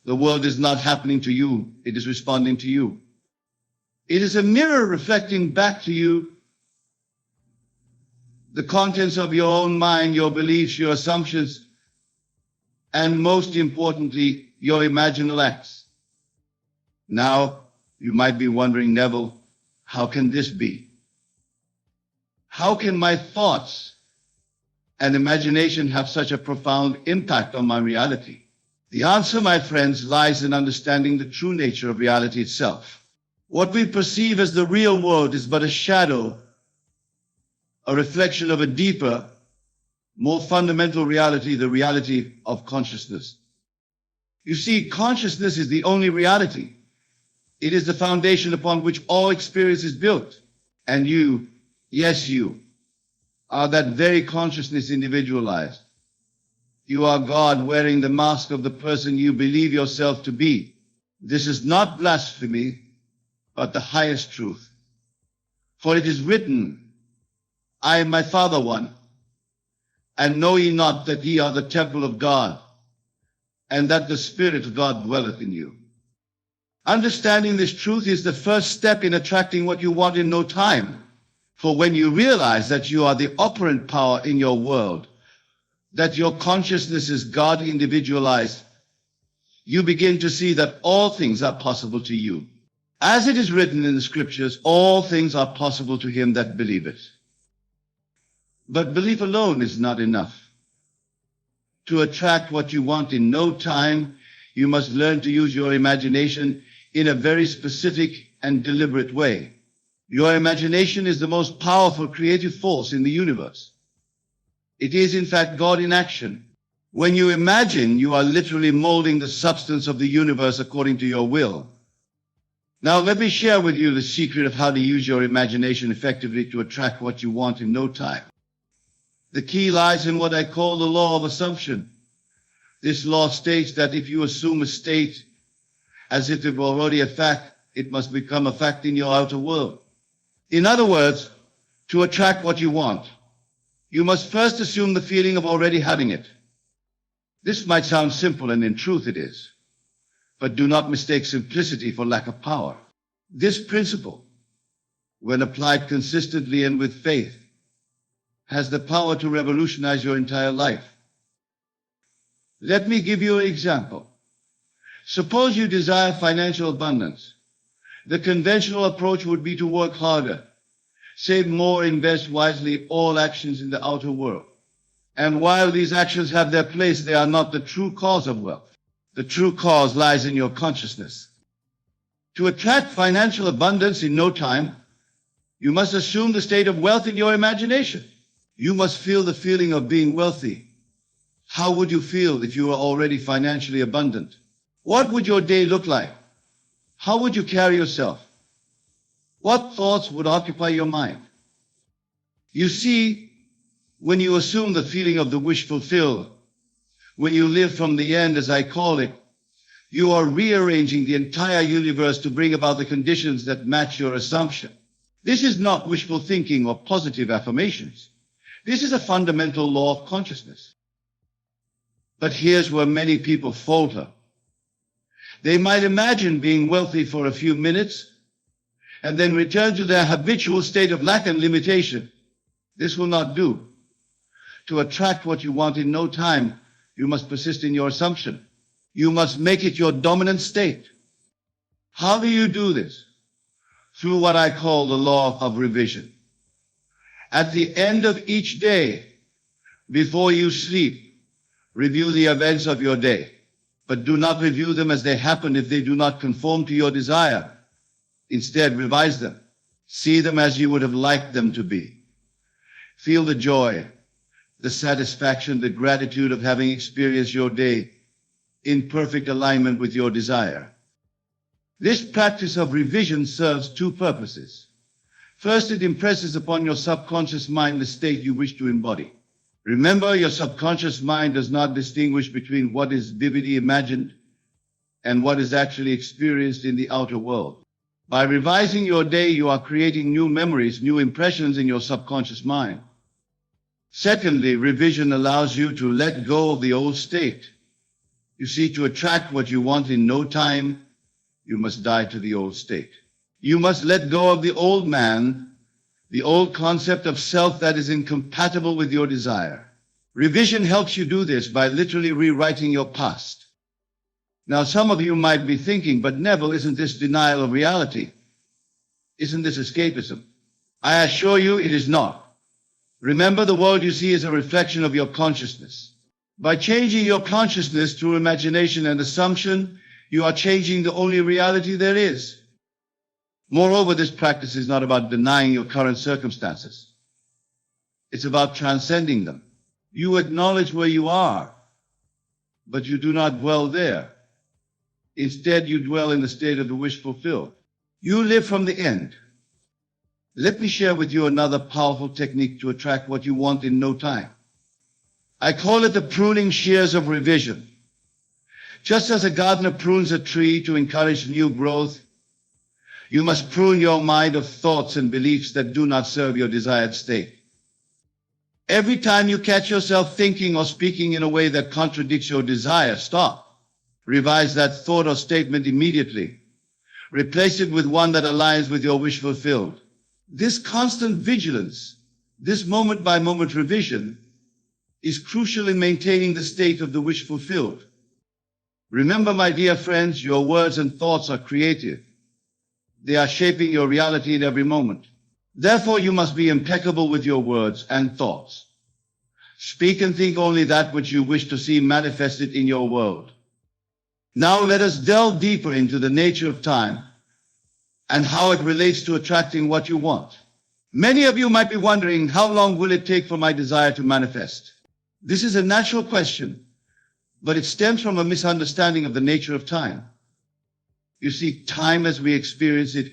The world is not happening to you, it is responding to you. It is a mirror reflecting back to you the contents of your own mind, your beliefs, your assumptions, and most importantly, your imaginal acts. Now, you might be wondering, Neville, how can this be? How can my thoughts and imagination have such a profound impact on my reality? The answer, my friends, lies in understanding the true nature of reality itself. What we perceive as the real world is but a shadow, a reflection of a deeper, more fundamental reality, the reality of consciousness. You see, consciousness is the only reality. It is the foundation upon which all experience is built. And you, yes, you, are that very consciousness individualized. You are God wearing the mask of the person you believe yourself to be. This is not blasphemy, but the highest truth. For it is written, I am my Father one, and know ye not that ye are the temple of God, and that the Spirit of God dwelleth in you. Understanding this truth is the first step in attracting what you want in no time. For when you realize that you are the operant power in your world, that your consciousness is God individualized, you begin to see that all things are possible to you. As it is written in the scriptures, all things are possible to him that believeth. But belief alone is not enough. To attract what you want in no time, you must learn to use your imagination in a very specific and deliberate way. Your imagination is the most powerful creative force in the universe. It is, in fact, God in action. When you imagine, you are literally molding the substance of the universe according to your will. Now, let me share with you the secret of how to use your imagination effectively to attract what you want in no time. The key lies in what I call the law of assumption. This law states that if you assume a state as if it were already a fact, it must become a fact in your outer world. In other words, to attract what you want, you must first assume the feeling of already having it. This might sound simple, and in truth it is. But do not mistake simplicity for lack of power. This principle, when applied consistently and with faith, has the power to revolutionize your entire life. Let me give you an example. Suppose you desire financial abundance. The conventional approach would be to work harder, save more, invest wisely, all actions in the outer world. And while these actions have their place, they are not the true cause of wealth. The true cause lies in your consciousness. To attract financial abundance in no time, you must assume the state of wealth in your imagination. You must feel the feeling of being wealthy. How would you feel if you were already financially abundant? What would your day look like? How would you carry yourself? What thoughts would occupy your mind? You see, when you assume the feeling of the wish fulfilled, when you live from the end, as I call it, you are rearranging the entire universe to bring about the conditions that match your assumption. This is not wishful thinking or positive affirmations. This is a fundamental law of consciousness. But here's where many people falter. They might imagine being wealthy for a few minutes and then return to their habitual state of lack and limitation. This will not do. To attract what you want in no time, you must persist in your assumption. You must make it your dominant state. How do you do this? Through what I call the law of revision. At the end of each day, before you sleep, review the events of your day. But do not review them as they happen if they do not conform to your desire. Instead, revise them. See them as you would have liked them to be. Feel the joy, the satisfaction, the gratitude of having experienced your day in perfect alignment with your desire. This practice of revision serves two purposes. First, it impresses upon your subconscious mind the state you wish to embody. Remember, your subconscious mind does not distinguish between what is vividly imagined and what is actually experienced in the outer world. By revising your day, you are creating new memories, new impressions in your subconscious mind. Secondly, revision allows you to let go of the old state. You see, to attract what you want in no time, you must die to the old state. You must let go of the old man, the old concept of self that is incompatible with your desire. Revision helps you do this by literally rewriting your past. Now, some of you might be thinking, but Neville, isn't this denial of reality? Isn't this escapism? I assure you it is not. Remember, the world you see is a reflection of your consciousness. By changing your consciousness through imagination and assumption, you are changing the only reality there is. Moreover, this practice is not about denying your current circumstances. It's about transcending them. You acknowledge where you are, but you do not dwell there. Instead, you dwell in the state of the wish fulfilled. You live from the end. Let me share with you another powerful technique to attract what you want in no time. I call it the pruning shears of revision. Just as a gardener prunes a tree to encourage new growth, you must prune your mind of thoughts and beliefs that do not serve your desired state. Every time you catch yourself thinking or speaking in a way that contradicts your desire, stop. Revise that thought or statement immediately. Replace it with one that aligns with your wish fulfilled. This constant vigilance, this moment-by-moment revision, is crucial in maintaining the state of the wish fulfilled. Remember, my dear friends, your words and thoughts are creative. They are shaping your reality in every moment. Therefore, you must be impeccable with your words and thoughts. Speak and think only that which you wish to see manifested in your world. Now let us delve deeper into the nature of time and how it relates to attracting what you want. Many of you might be wondering, how long will it take for my desire to manifest? This is a natural question, but it stems from a misunderstanding of the nature of time. You see, time as we experience it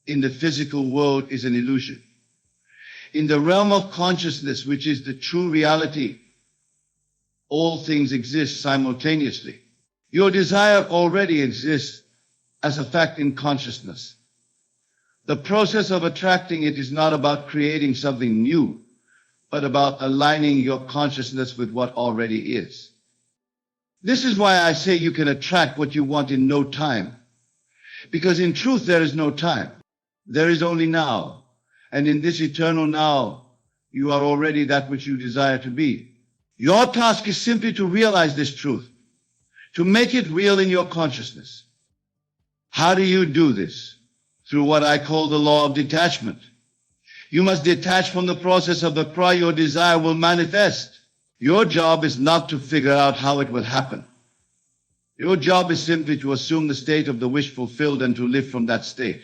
in the physical world is an illusion. In the realm of consciousness, which is the true reality, all things exist simultaneously. Your desire already exists as a fact in consciousness. The process of attracting it is not about creating something new, but about aligning your consciousness with what already is. This is why I say you can attract what you want in no time. Because in truth, there is no time. There is only now. And in this eternal now, you are already that which you desire to be. Your task is simply to realize this truth, to make it real in your consciousness. How do you do this? Through what I call the law of detachment. You must detach from the process of the cry your desire will manifest. Your job is not to figure out how it will happen. Your job is simply to assume the state of the wish fulfilled and to live from that state.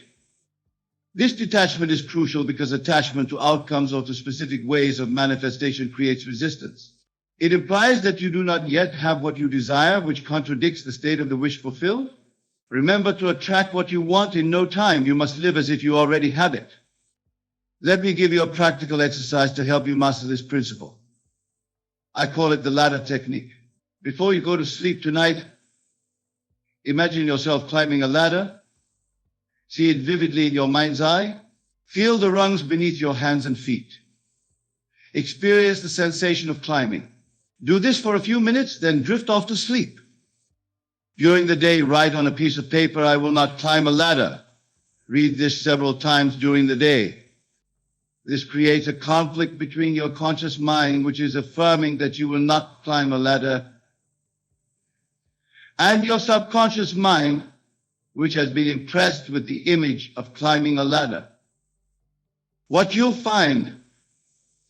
This detachment is crucial because attachment to outcomes or to specific ways of manifestation creates resistance. It implies that you do not yet have what you desire, which contradicts the state of the wish fulfilled. Remember, to attract what you want in no time, you must live as if you already have it. Let me give you a practical exercise to help you master this principle. I call it the ladder technique. Before you go to sleep tonight, imagine yourself climbing a ladder. See it vividly in your mind's eye. Feel the rungs beneath your hands and feet. Experience the sensation of climbing. Do this for a few minutes, then drift off to sleep. During the day, write on a piece of paper, "I will not climb a ladder." Read this several times during the day. This creates a conflict between your conscious mind, which is affirming that you will not climb a ladder, and your subconscious mind, which has been impressed with the image of climbing a ladder. What you'll find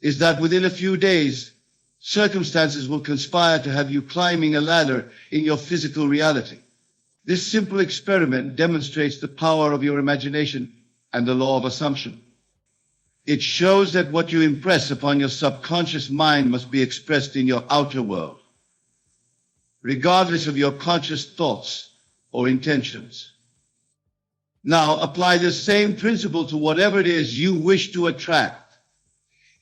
is that within a few days, circumstances will conspire to have you climbing a ladder in your physical reality. This simple experiment demonstrates the power of your imagination and the law of assumption. It shows that what you impress upon your subconscious mind must be expressed in your outer world, regardless of your conscious thoughts or intentions. Now, apply the same principle to whatever it is you wish to attract.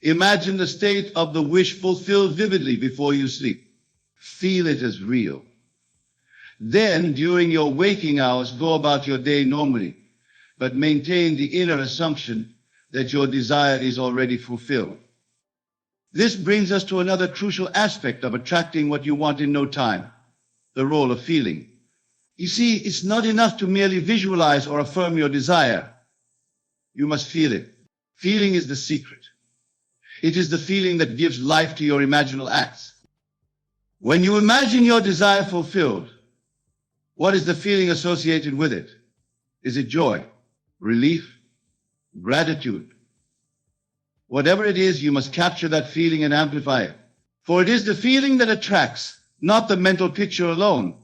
Imagine the state of the wish fulfilled vividly before you sleep. Feel it as real. Then, during your waking hours, go about your day normally, but maintain the inner assumption that your desire is already fulfilled. This brings us to another crucial aspect of attracting what you want in no time: the role of feeling. You see, it's not enough to merely visualize or affirm your desire. You must feel it. Feeling is the secret. It is the feeling that gives life to your imaginal acts. When you imagine your desire fulfilled, what is the feeling associated with it? Is it joy, relief, gratitude? Whatever it is, you must capture that feeling and amplify it. For it is the feeling that attracts, not the mental picture alone.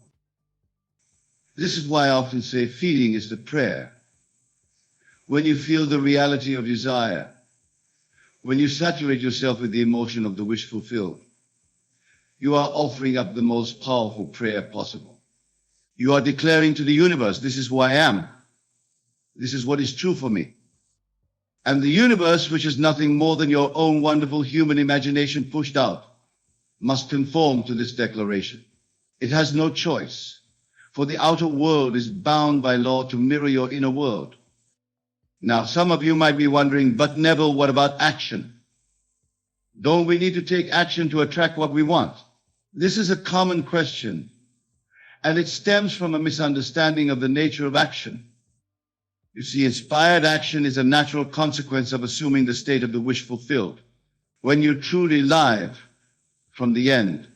This is why I often say feeling is the prayer. When you feel the reality of desire, when you saturate yourself with the emotion of the wish fulfilled, you are offering up the most powerful prayer possible. You are declaring to the universe, this is who I am. This is what is true for me. And the universe, which is nothing more than your own wonderful human imagination pushed out, must conform to this declaration. It has no choice, for the outer world is bound by law to mirror your inner world. Now, some of you might be wondering, but Neville, what about action? Don't we need to take action to attract what we want? This is a common question, and it stems from a misunderstanding of the nature of action. You see, inspired action is a natural consequence of assuming the state of the wish fulfilled. When you truly live from the end,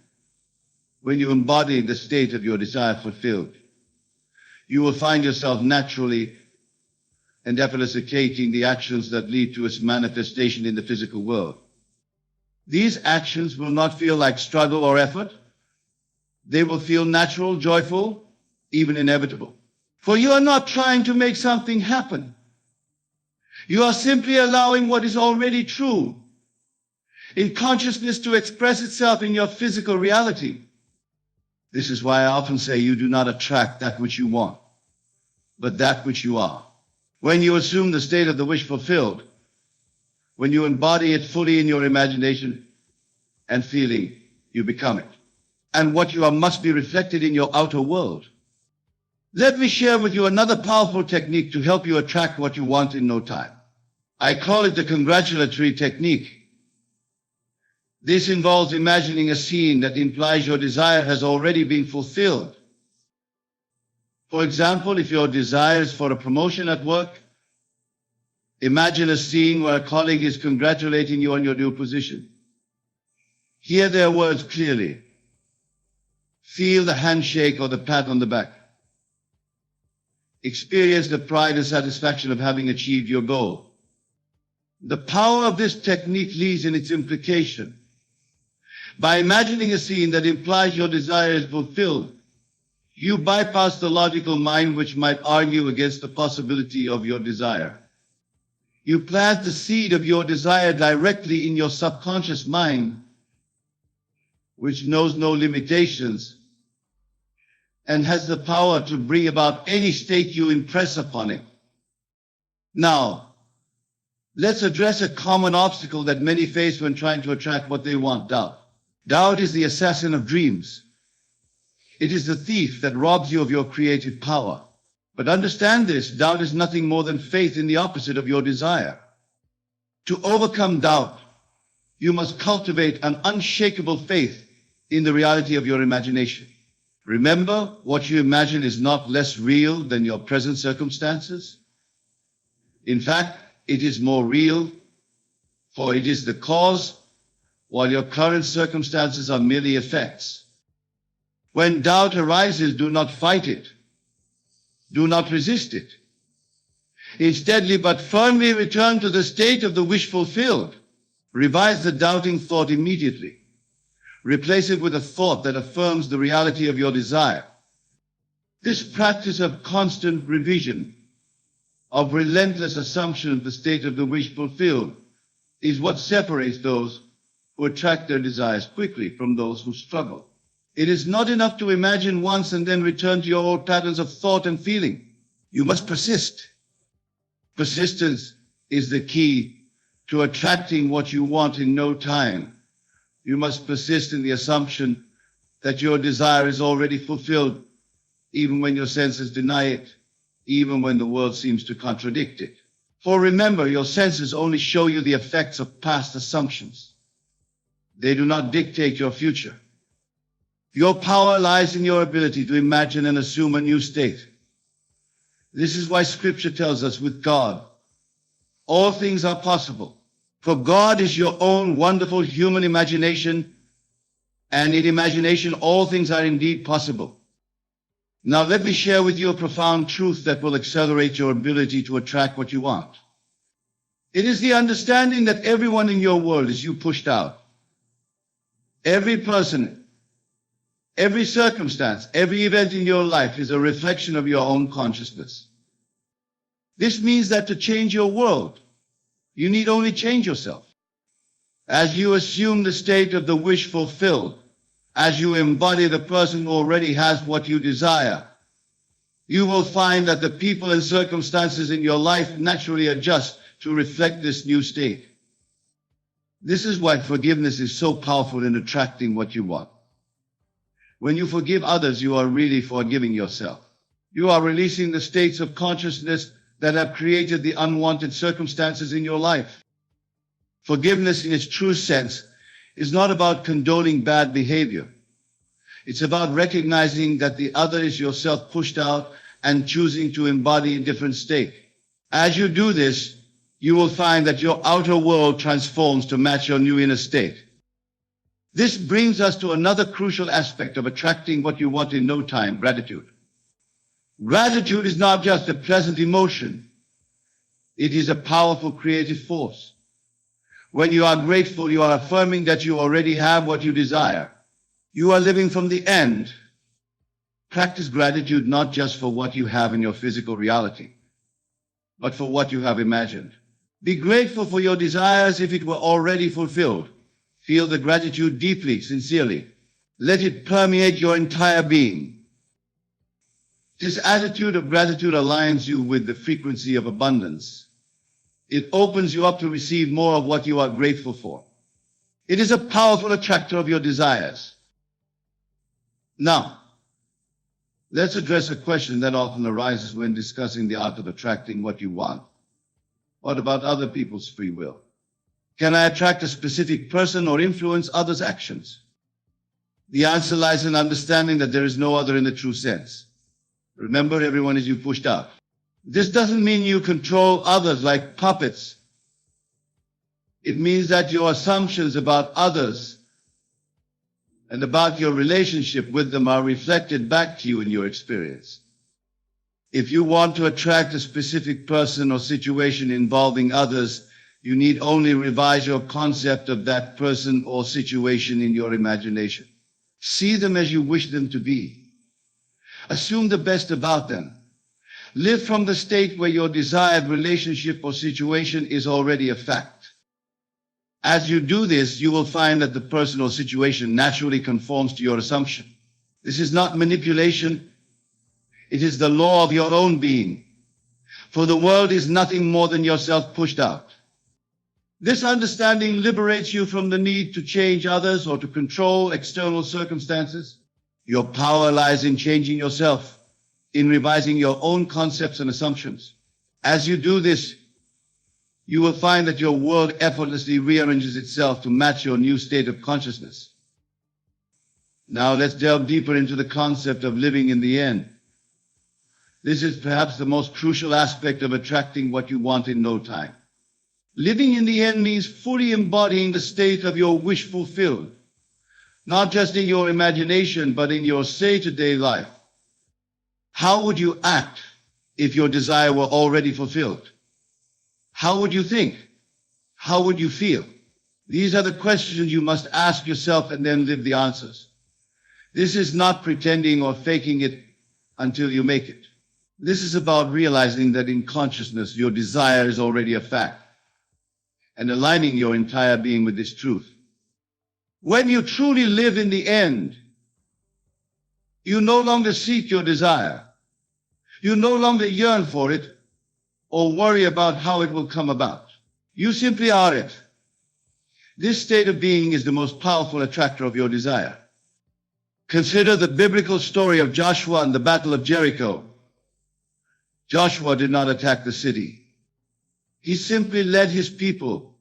when you embody the state of your desire fulfilled, you will find yourself naturally and effortlessly taking the actions that lead to its manifestation in the physical world. These actions will not feel like struggle or effort. They will feel natural, joyful, even inevitable. For you are not trying to make something happen. You are simply allowing what is already true in consciousness to express itself in your physical reality. This is why I often say you do not attract that which you want, but that which you are. When you assume the state of the wish fulfilled, when you embody it fully in your imagination and feeling, you become it. And what you are must be reflected in your outer world. Let me share with you another powerful technique to help you attract what you want in no time. I call it the congratulatory technique. This involves imagining a scene that implies your desire has already been fulfilled. For example, if your desire is for a promotion at work, imagine a scene where a colleague is congratulating you on your new position. Hear their words clearly. Feel the handshake or the pat on the back. Experience the pride and satisfaction of having achieved your goal. The power of this technique lies in its implication. By imagining a scene that implies your desire is fulfilled, you bypass the logical mind which might argue against the possibility of your desire. You plant the seed of your desire directly in your subconscious mind, which knows no limitations and has the power to bring about any state you impress upon it. Now, let's address a common obstacle that many face when trying to attract what they want: doubt. Doubt is the assassin of dreams. It is the thief that robs you of your creative power. But understand this, doubt is nothing more than faith in the opposite of your desire. To overcome doubt, you must cultivate an unshakable faith in the reality of your imagination. Remember, what you imagine is not less real than your present circumstances. In fact, it is more real, for it is the cause, while your current circumstances are merely effects. When doubt arises, do not fight it. Do not resist it. Instead, but firmly return to the state of the wish fulfilled. Revise the doubting thought immediately. Replace it with a thought that affirms the reality of your desire. This practice of constant revision, of relentless assumption of the state of the wish fulfilled, is what separates those who attract their desires quickly from those who struggle. It is not enough to imagine once and then return to your old patterns of thought and feeling. You must persist. Persistence is the key to attracting what you want in no time. You must persist in the assumption that your desire is already fulfilled, even when your senses deny it, even when the world seems to contradict it. For remember, your senses only show you the effects of past assumptions. They do not dictate your future. Your power lies in your ability to imagine and assume a new state. This is why Scripture tells us with God, all things are possible. For God is your own wonderful human imagination, and in imagination all things are indeed possible. Now let me share with you a profound truth that will accelerate your ability to attract what you want. It is the understanding that everyone in your world is you pushed out. Every person, every circumstance, every event in your life is a reflection of your own consciousness. This means that to change your world, you need only change yourself. As you assume the state of the wish fulfilled, as you embody the person who already has what you desire, you will find that the people and circumstances in your life naturally adjust to reflect this new state. This is why forgiveness is so powerful in attracting what you want. When you forgive others, you are really forgiving yourself. You are releasing the states of consciousness that have created the unwanted circumstances in your life. Forgiveness in its true sense is not about condoning bad behavior. It's about recognizing that the other is yourself pushed out and choosing to embody a different state. As you do this, you will find that your outer world transforms to match your new inner state. This brings us to another crucial aspect of attracting what you want in no time: gratitude. Gratitude is not just a pleasant emotion. It is a powerful creative force. When you are grateful, you are affirming that you already have what you desire. You are living from the end. Practice gratitude not just for what you have in your physical reality, but for what you have imagined. Be grateful for your desires if it were already fulfilled. Feel the gratitude deeply, sincerely. Let it permeate your entire being. This attitude of gratitude aligns you with the frequency of abundance. It opens you up to receive more of what you are grateful for. It is a powerful attractor of your desires. Now, let's address a question that often arises when discussing the art of attracting what you want. What about other people's free will? Can I attract a specific person or influence others' actions? The answer lies in understanding that there is no other in the true sense. Remember, everyone is you pushed out. This doesn't mean you control others like puppets. It means that your assumptions about others and about your relationship with them are reflected back to you in your experience. If you want to attract a specific person or situation involving others, you need only revise your concept of that person or situation in your imagination. See them as you wish them to be. Assume the best about them. Live from the state where your desired relationship or situation is already a fact. As you do this, you will find that the person or situation naturally conforms to your assumption. This is not manipulation. It is the law of your own being. For the world is nothing more than yourself pushed out. This understanding liberates you from the need to change others or to control external circumstances. Your power lies in changing yourself, in revising your own concepts and assumptions. As you do this, you will find that your world effortlessly rearranges itself to match your new state of consciousness. Now let's delve deeper into the concept of living in the end. This is perhaps the most crucial aspect of attracting what you want in no time. Living in the end means fully embodying the state of your wish fulfilled, not just in your imagination, but in your day-to-day life. How would you act if your desire were already fulfilled? How would you think? How would you feel? These are the questions you must ask yourself and then live the answers. This is not pretending or faking it until you make it. This is about realizing that in consciousness, your desire is already a fact, and aligning your entire being with this truth. When you truly live in the end, you no longer seek your desire. You no longer yearn for it or worry about how it will come about. You simply are it. This state of being is the most powerful attractor of your desire. Consider the biblical story of Joshua and the Battle of Jericho. Joshua did not attack the city. He simply led his people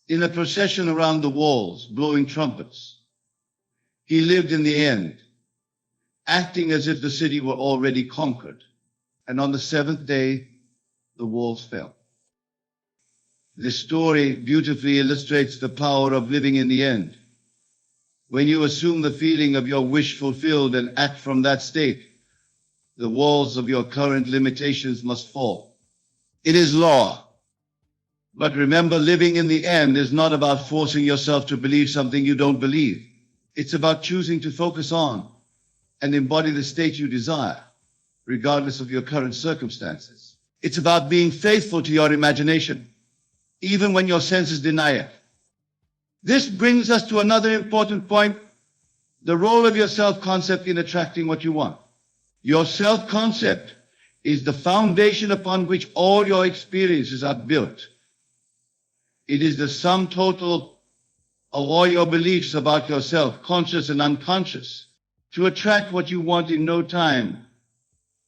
in a procession around the walls, blowing trumpets. He lived in the end, acting as if the city were already conquered. And on the seventh day, the walls fell. This story beautifully illustrates the power of living in the end. When you assume the feeling of your wish fulfilled and act from that state, the walls of your current limitations must fall. It is law. But remember, living in the end is not about forcing yourself to believe something you don't believe. It's about choosing to focus on and embody the state you desire, regardless of your current circumstances. It's about being faithful to your imagination, even when your senses deny it. This brings us to another important point, the role of your self-concept in attracting what you want. Your self-concept is the foundation upon which all your experiences are built. It is the sum total of all your beliefs about yourself, conscious and unconscious. To attract what you want in no time,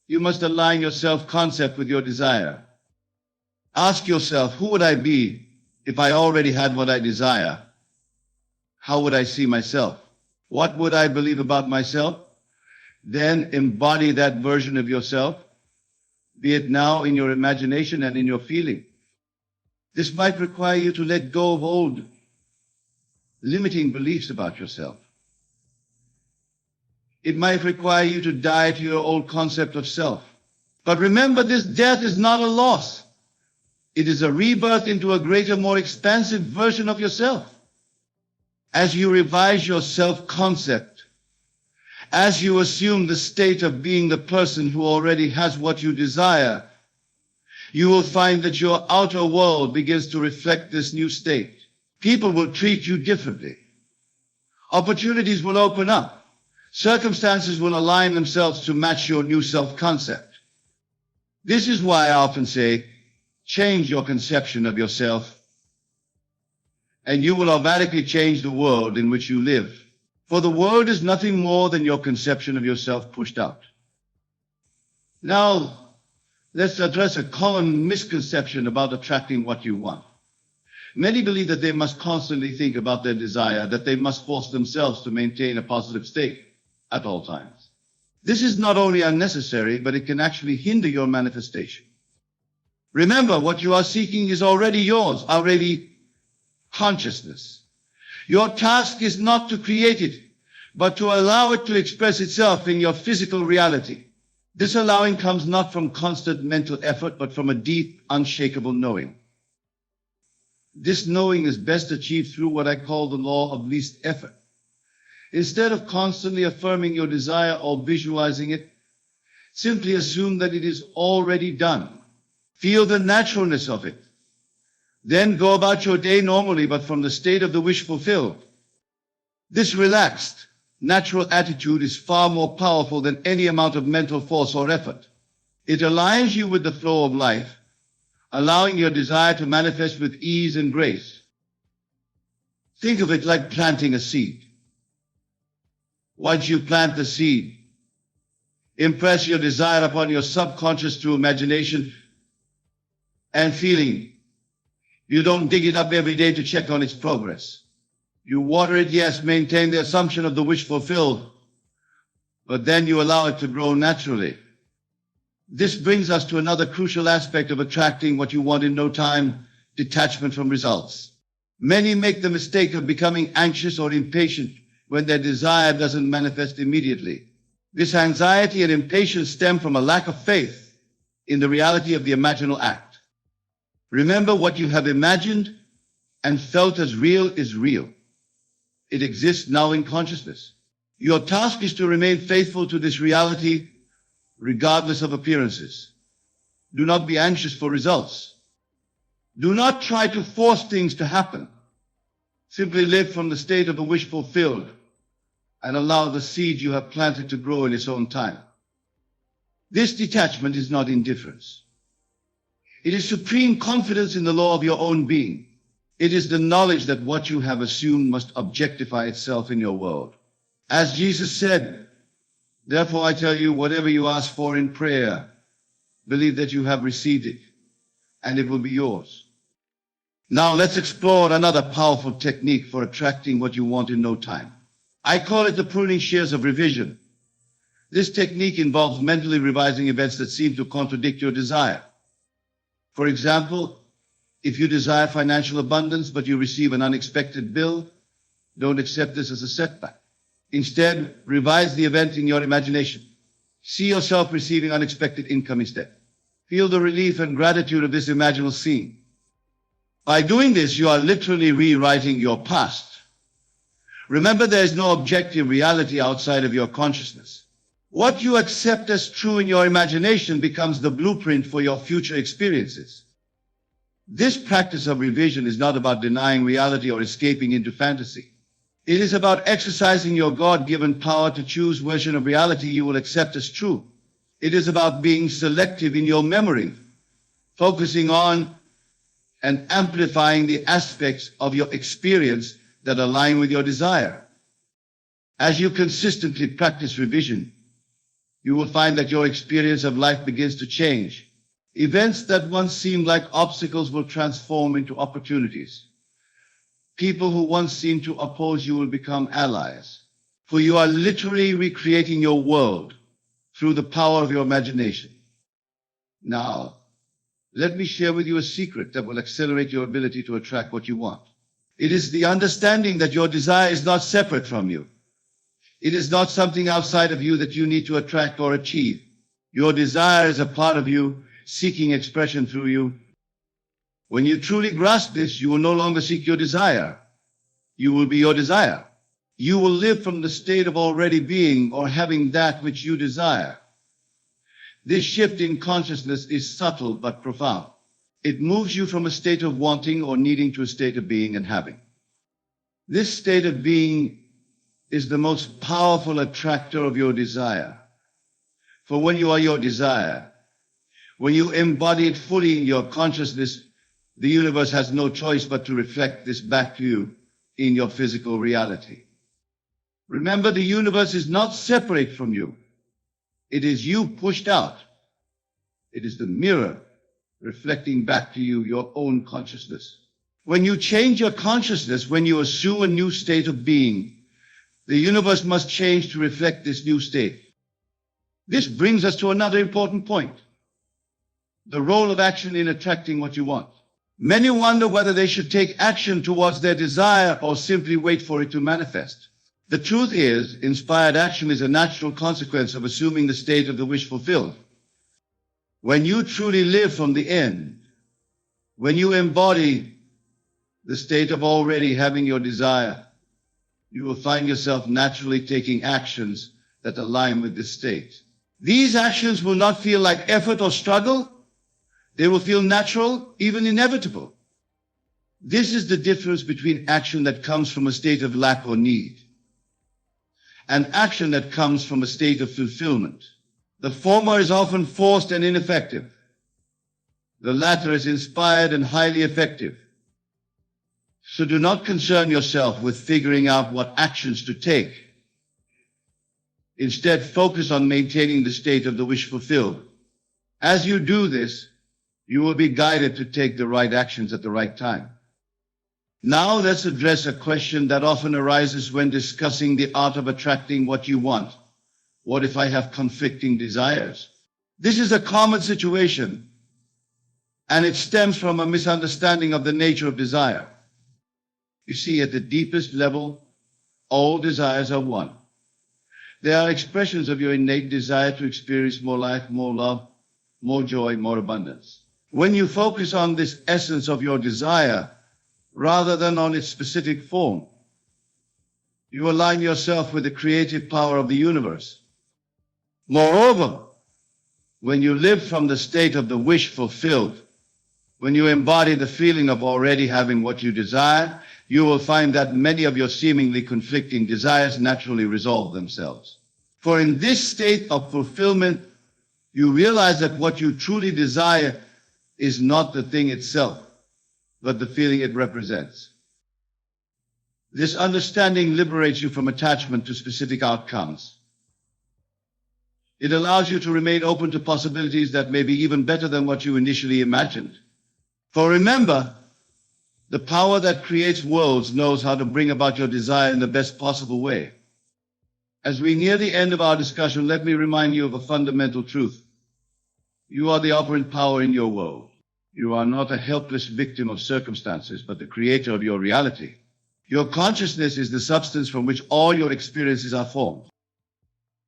you must align your self-concept with your desire. Ask yourself, who would I be if I already had what I desire? How would I see myself? What would I believe about myself? Then embody that version of yourself, be it now in your imagination and in your feeling. This might require you to let go of old, limiting beliefs about yourself. It might require you to die to your old concept of self. But remember, this death is not a loss. It is a rebirth into a greater, more expansive version of yourself. As you revise your self-concept, as you assume the state of being the person who already has what you desire, you will find that your outer world begins to reflect this new state. People will treat you differently. Opportunities will open up. Circumstances will align themselves to match your new self-concept. This is why I often say, change your conception of yourself, and you will automatically change the world in which you live. For the world is nothing more than your conception of yourself pushed out. Now, let's address a common misconception about attracting what you want. Many believe that they must constantly think about their desire, that they must force themselves to maintain a positive state at all times. This is not only unnecessary, but it can actually hinder your manifestation. Remember, what you are seeking is already yours, already consciousness. Your task is not to create it, but to allow it to express itself in your physical reality. This allowing comes not from constant mental effort, but from a deep, unshakable knowing. This knowing is best achieved through what I call the law of least effort. Instead of constantly affirming your desire or visualizing it, simply assume that it is already done. Feel the naturalness of it. Then go about your day normally, but from the state of the wish fulfilled. This relaxed, natural attitude is far more powerful than any amount of mental force or effort. It aligns you with the flow of life, allowing your desire to manifest with ease and grace. Think of it like planting a seed. Once you plant the seed, impress your desire upon your subconscious through imagination and feeling. You don't dig it up every day to check on its progress. You water it, yes, maintain the assumption of the wish fulfilled, but then you allow it to grow naturally. This brings us to another crucial aspect of attracting what you want in no time, detachment from results. Many make the mistake of becoming anxious or impatient when their desire doesn't manifest immediately. This anxiety and impatience stem from a lack of faith in the reality of the imaginal act. Remember, what you have imagined and felt as real is real. It exists now in consciousness. Your task is to remain faithful to this reality, regardless of appearances. Do not be anxious for results. Do not try to force things to happen. Simply live from the state of the wish fulfilled and allow the seed you have planted to grow in its own time. This detachment is not indifference. It is supreme confidence in the law of your own being. It is the knowledge that what you have assumed must objectify itself in your world. As Jesus said, therefore I tell you, whatever you ask for in prayer, believe that you have received it, and it will be yours. Now let's explore another powerful technique for attracting what you want in no time. I call it the pruning shears of revision. This technique involves mentally revising events that seem to contradict your desire. For example, if you desire financial abundance but you receive an unexpected bill, don't accept this as a setback. Instead, revise the event in your imagination. See yourself receiving unexpected income instead. Feel the relief and gratitude of this imaginal scene. By doing this, you are literally rewriting your past. Remember, there is no objective reality outside of your consciousness. What you accept as true in your imagination becomes the blueprint for your future experiences. This practice of revision is not about denying reality or escaping into fantasy. It is about exercising your God-given power to choose version of reality you will accept as true. It is about being selective in your memory, focusing on and amplifying the aspects of your experience that align with your desire. As you consistently practice revision, you will find that your experience of life begins to change. Events that once seemed like obstacles will transform into opportunities. People who once seemed to oppose you will become allies, for you are literally recreating your world through the power of your imagination. Now, let me share with you a secret that will accelerate your ability to attract what you want. It is the understanding that your desire is not separate from you. It is not something outside of you that you need to attract or achieve. Your desire is a part of you, seeking expression through you. When you truly grasp this, you will no longer seek your desire. You will be your desire. You will live from the state of already being or having that which you desire. This shift in consciousness is subtle but profound. It moves you from a state of wanting or needing to a state of being and having. This state of being is the most powerful attractor of your desire. For when you are your desire, when you embody it fully in your consciousness, the universe has no choice but to reflect this back to you in your physical reality. Remember, the universe is not separate from you. It is you pushed out. It is the mirror reflecting back to you your own consciousness. When you change your consciousness, when you assume a new state of being, the universe must change to reflect this new state. This brings us to another important point: the role of action in attracting what you want. Many wonder whether they should take action towards their desire or simply wait for it to manifest. The truth is, inspired action is a natural consequence of assuming the state of the wish fulfilled. When you truly live from the end, when you embody the state of already having your desire, you will find yourself naturally taking actions that align with this state. These actions will not feel like effort or struggle. They will feel natural, even inevitable. This is the difference between action that comes from a state of lack or need and action that comes from a state of fulfillment. The former is often forced and ineffective. The latter is inspired and highly effective. So do not concern yourself with figuring out what actions to take. Instead, focus on maintaining the state of the wish fulfilled. As you do this, you will be guided to take the right actions at the right time. Now let's address a question that often arises when discussing the art of attracting what you want. What if I have conflicting desires? This is a common situation, and it stems from a misunderstanding of the nature of desire. You see, at the deepest level, all desires are one. They are expressions of your innate desire to experience more life, more love, more joy, more abundance. When you focus on this essence of your desire, rather than on its specific form, you align yourself with the creative power of the universe. Moreover, when you live from the state of the wish fulfilled, when you embody the feeling of already having what you desire, you will find that many of your seemingly conflicting desires naturally resolve themselves. For in this state of fulfillment, you realize that what you truly desire is not the thing itself, but the feeling it represents. This understanding liberates you from attachment to specific outcomes. It allows you to remain open to possibilities that may be even better than what you initially imagined. For remember, the power that creates worlds knows how to bring about your desire in the best possible way. As we near the end of our discussion, let me remind you of a fundamental truth. You are the operant power in your world. You are not a helpless victim of circumstances, but the creator of your reality. Your consciousness is the substance from which all your experiences are formed.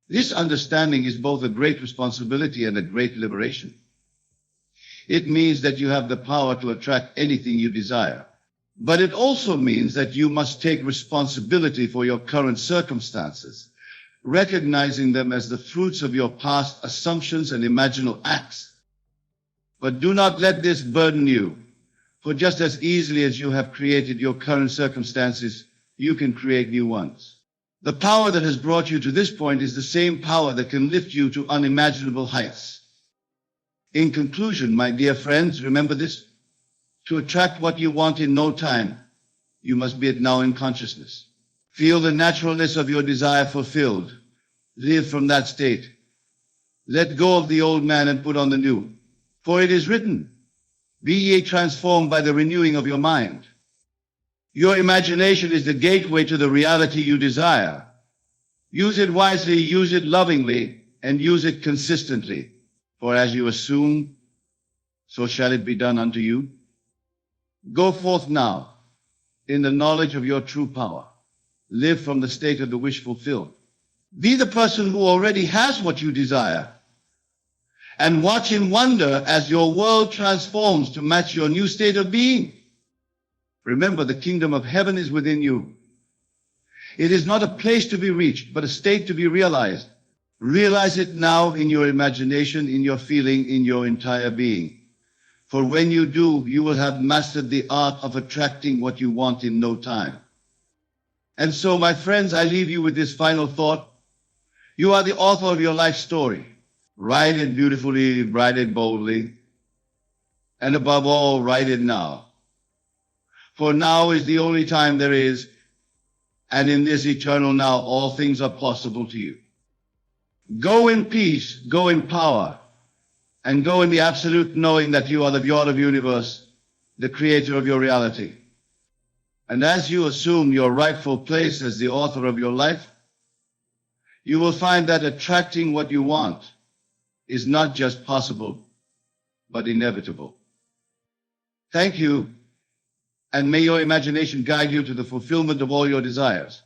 This understanding is both a great responsibility and a great liberation. It means that you have the power to attract anything you desire. But it also means that you must take responsibility for your current circumstances, recognizing them as the fruits of your past assumptions and imaginal acts. But do not let this burden you, for just as easily as you have created your current circumstances, you can create new ones. The power that has brought you to this point is the same power that can lift you to unimaginable heights. In conclusion, my dear friends, remember this. To attract what you want in no time, you must be it now in consciousness. Feel the naturalness of your desire fulfilled. Live from that state. Let go of the old man and put on the new. For it is written, "Be ye transformed by the renewing of your mind." Your imagination is the gateway to the reality you desire. Use it wisely, use it lovingly, and use it consistently. For as you assume, so shall it be done unto you. Go forth now in the knowledge of your true power. Live from the state of the wish fulfilled. Be the person who already has what you desire. And watch in wonder as your world transforms to match your new state of being. Remember, the kingdom of heaven is within you. It is not a place to be reached, but a state to be realized. Realize it now in your imagination, in your feeling, in your entire being. For when you do, you will have mastered the art of attracting what you want in no time. And so, my friends, I leave you with this final thought. You are the author of your life story. Write it beautifully, write it boldly, and above all, write it now. For now is the only time there is, and in this eternal now, all things are possible to you. Go in peace, go in power, and go in the absolute knowing that you are the God of the universe, the creator of your reality. And as you assume your rightful place as the author of your life, you will find that attracting what you want is not just possible, but inevitable. Thank you, and may your imagination guide you to the fulfillment of all your desires.